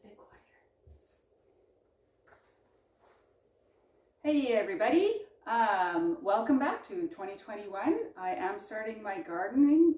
a bit quieter. Hey everybody, welcome back to 2021. I am starting my gardening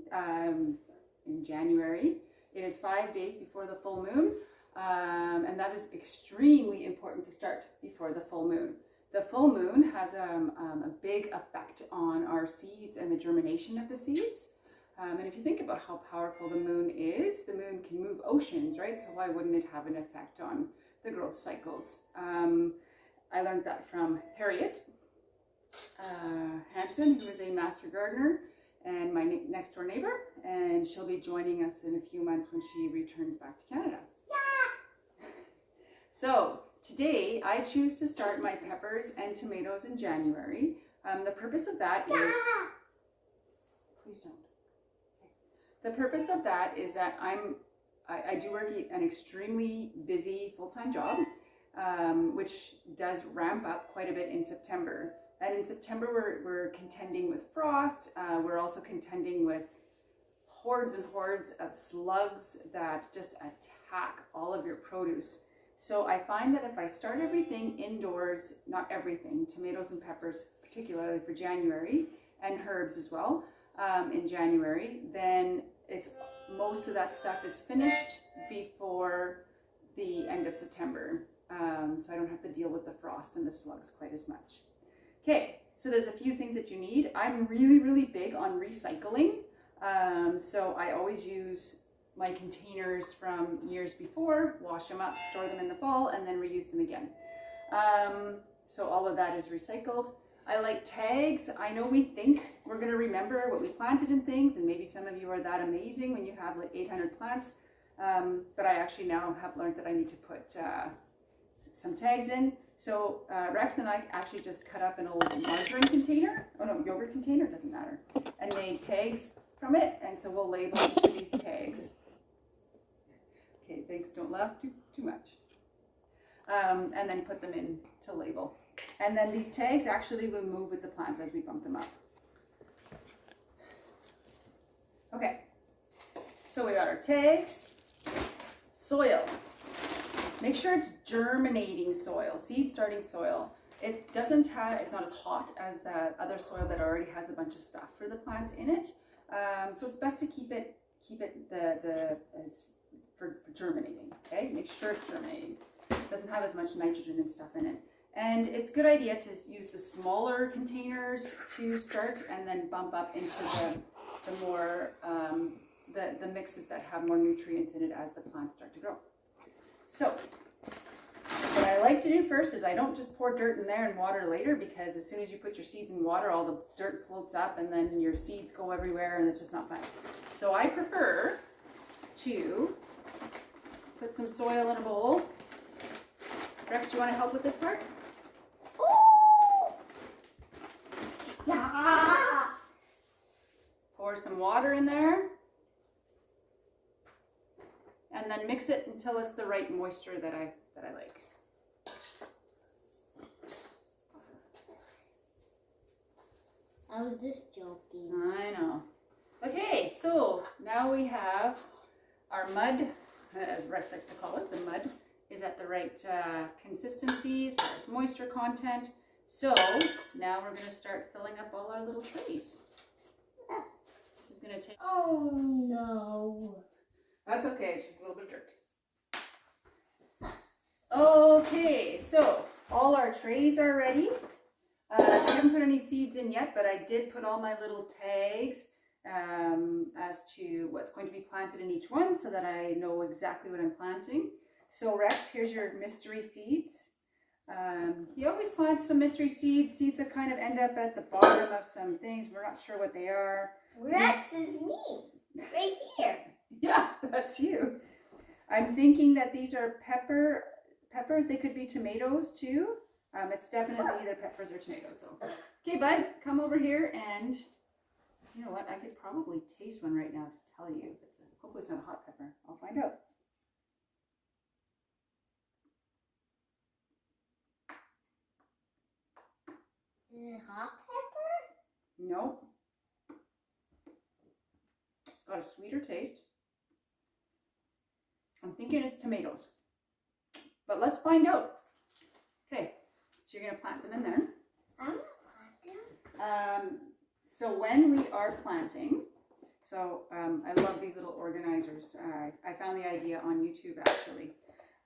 in January. It is 5 days before the full moon, and that is extremely important to start before the full moon. The full moon has a big effect on our seeds and the germination of the seeds. And if you think about how powerful the moon is, the moon can move oceans, right? So why wouldn't it have an effect on the growth cycles? I learned that from Harriet Hansen, who is a master gardener and my next door neighbor, and she'll be joining us in a few months when she returns back to Canada. Yeah! So today I choose to start my peppers and tomatoes in January. The purpose of that is... Please don't. The purpose of that is that I do work an extremely busy full-time job, which does ramp up quite a bit in September. And in September, we're contending with frost. We're also contending with hordes and hordes of slugs that just attack all of your produce. So I find that if I start everything indoors, not everything, tomatoes and peppers, particularly for January, and herbs as well, in January, then most of that stuff is finished before the end of September. So I don't have to deal with the frost and the slugs quite as much. Okay, so there's a few things that you need. I'm really big on recycling. So I always use my containers from years before, wash them up, store them in the fall, and then reuse them again. So all of that is recycled. I like tags. I know we think we're going to remember what we planted and things, and maybe some of you are that amazing when you have like 800 plants. But I actually now have learned that I need to put some tags in. So Rex and I actually just cut up an old margarine container, yogurt container, doesn't matter, and made tags from it. And so we'll label each of these tags. Okay, thanks, don't laugh too much. And then put them in to label. And then these tags actually will move with the plants as we bump them up. Okay, so we got our tags. Soil. Make sure it's germinating soil, seed starting soil. It doesn't have, it's not as hot as other soil that already has a bunch of stuff for the plants in it. So it's best to keep it for germinating. Okay, make sure it's germinating. It doesn't have as much nitrogen and stuff in it. And it's a good idea to use the smaller containers to start and then bump up into the more, the mixes that have more nutrients in it as the plants start to grow. So what I like to do first is I don't just pour dirt in there and water later, because as soon as you put your seeds in water, all the dirt floats up and then your seeds go everywhere and it's just not fun. So I prefer to put some soil in a bowl. Rex, do you want to help with this part? Yeah. Pour some water in there. And then mix it until it's the right moisture that I like. I was just joking. I know. Okay, so now we have our mud, as Rex likes to call it. The mud is at the right consistency as far as moisture content. So now we're going to start filling up all our little trays. This is going to take... Oh no. That's okay, it's just a little bit of dirt. Okay, so all our trays are ready. I haven't put any seeds in yet, but I did put all my little tags as to what's going to be planted in each one so that I know exactly what I'm planting. So Rex, here's your mystery seeds. He always plants some mystery seeds that kind of end up at the bottom of some things. We're not sure what they are. Rex is me, right here. Yeah, that's you. I'm thinking that these are peppers. They could be tomatoes too. It's definitely either peppers or tomatoes. So, okay, bud, come over here, and you know what? I could probably taste one right now to tell you. Hopefully it's not a hot pepper. I'll find out. Is it hot pepper? Nope. It's got a sweeter taste. I'm thinking it's tomatoes. But let's find out. Okay, so you're going to plant them in there. I'm gonna plant them. So when we are planting, I love these little organizers. I found the idea on YouTube actually.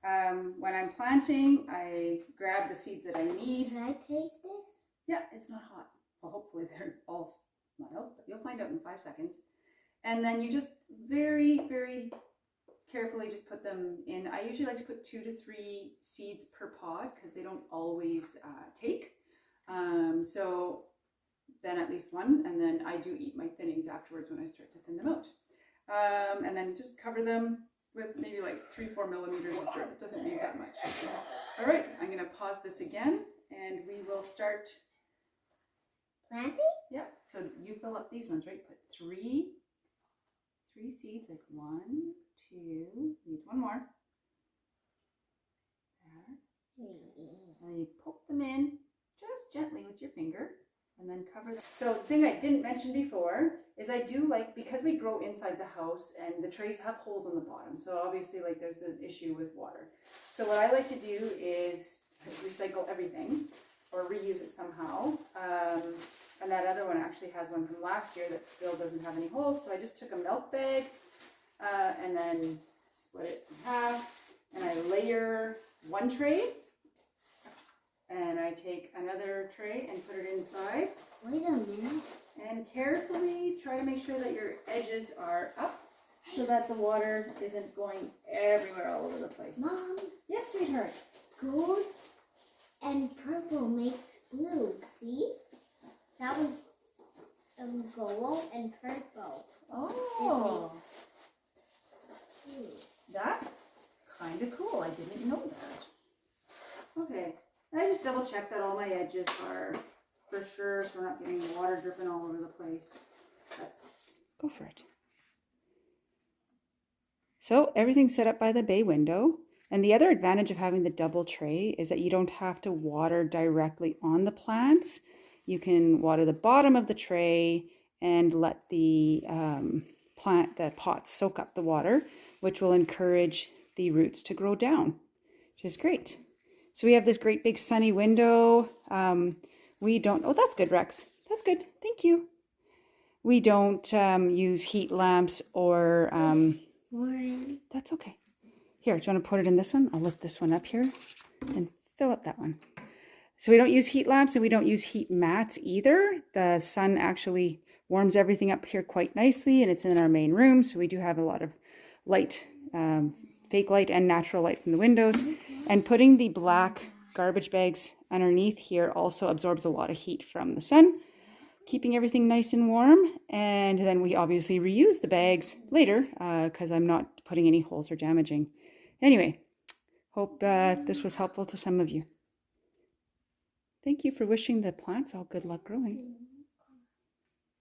When I'm planting, I grab the seeds that I need. Can I taste this? Yeah, it's not hot. Well, hopefully they're all not out, but you'll find out in 5 seconds. And then you just very, very carefully just put them in. I usually like to put 2 to 3 seeds per pod because they don't always take. So then at least one, and then I do eat my thinnings afterwards when I start to thin them out. And then just cover them with maybe like 3-4 millimeters of dirt. It doesn't need that much. All right, I'm going to pause this again, and we will start Planting? Yeah, so you fill up these ones, right? Put three seeds, like 1, 2, need one more. There. And you poke them in just gently with your finger, and then cover them. So the thing I didn't mention before is I do like, because we grow inside the house and the trays have holes on the bottom, so obviously like there's an issue with water. So what I like to do is recycle everything or reuse it somehow. And that other one actually has one from last year that still doesn't have any holes. So I just took a milk bag and then split it in half, and I layer one tray, and I take another tray and put it inside. Wait a minute. And carefully try to make sure that your edges are up so that the water isn't going everywhere all over the place. Mom. Yes, sweetheart. Gold and purple makes blue. See? That was gold and purple. Oh, that's kind of cool. I didn't know that. Okay, I just double check that all my edges are for sure, so we're not getting water dripping all over the place. Go for it. So everything's set up by the bay window. And the other advantage of having the double tray is that you don't have to water directly on the plants. You can water the bottom of the tray and let the pots soak up the water, which will encourage the roots to grow down, which is great. So we have this great big sunny window. Oh, that's good, Rex. That's good. Thank you. We don't use heat lamps or... That's okay. Here, do you want to put it in this one? I'll lift this one up here and fill up that one. So we don't use heat lamps and we don't use heat mats either. The sun actually warms everything up here quite nicely, and it's in our main room. So we do have a lot of light, fake light and natural light from the windows. And putting the black garbage bags underneath here also absorbs a lot of heat from the sun, keeping everything nice and warm. And then we obviously reuse the bags later because I'm not putting any holes or damaging. Anyway, hope this was helpful to some of you. Thank you for wishing the plants all good luck growing.